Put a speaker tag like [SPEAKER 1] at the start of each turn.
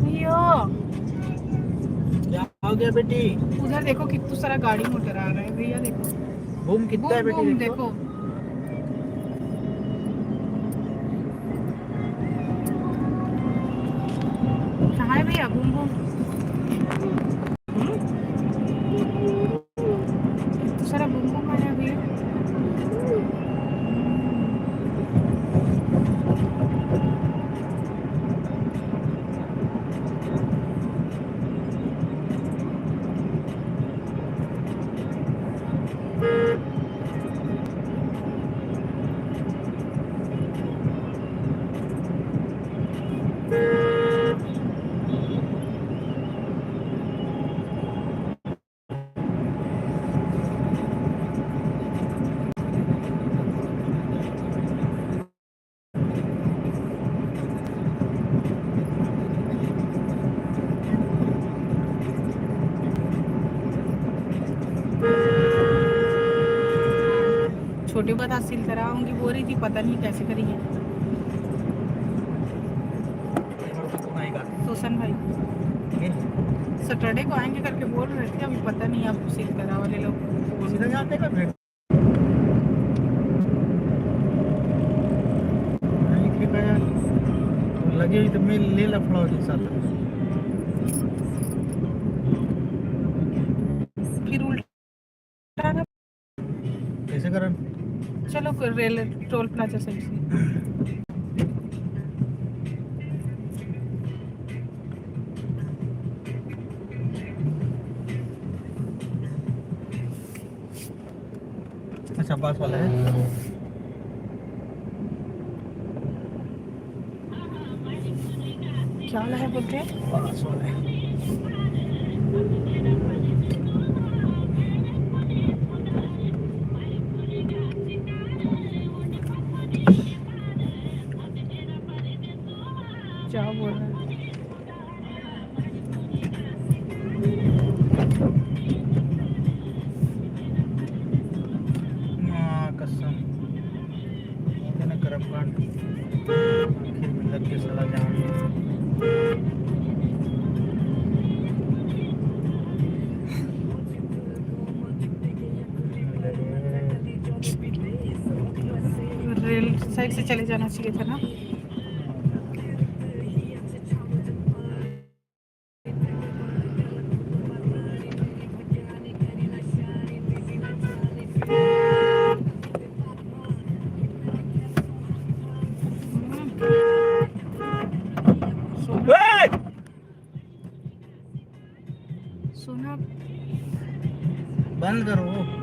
[SPEAKER 1] भैया
[SPEAKER 2] क्या हो गया बेटी?
[SPEAKER 1] उधर देखो कितना सारा गाड़ी मोटर आ रहा है भैया, देखो
[SPEAKER 2] बूम कितना है
[SPEAKER 1] बूम
[SPEAKER 2] बेटी?
[SPEAKER 1] बूम
[SPEAKER 2] देखो
[SPEAKER 1] देखो। कहाँ है भैया बूम बूम? कितना सारा बूम बूम आया भैया। छोटे बात हासिल कराऊंगी बोल रही थी, पता नहीं कैसे करेंगे।
[SPEAKER 2] कौन आएगा?
[SPEAKER 1] रोशन भाई सैटरडे को आएंगे करके बोल रहे थे, अभी पता नहीं अब सील करा वाले लोग
[SPEAKER 2] सीधा जाते हैं फिर नहीं ठीक है यार, तो लगे हुई तो मैं ले लफड़ा के साथ
[SPEAKER 1] फिर उल्टा ना।
[SPEAKER 2] कैसे करें?
[SPEAKER 1] चलो रेल टोल प्लाजा साइड से।
[SPEAKER 2] अच्छा पास वाला है।
[SPEAKER 1] क्या वाला है बोलते हैं?
[SPEAKER 2] पास वाला है।
[SPEAKER 1] क्या बोल रहे हैं?
[SPEAKER 2] कसम मैंने करम कांड आखिर में लग के सड़ा जान।
[SPEAKER 1] रेल साइड से चले जाना चाहिए था ना। सोना
[SPEAKER 2] बंद करो।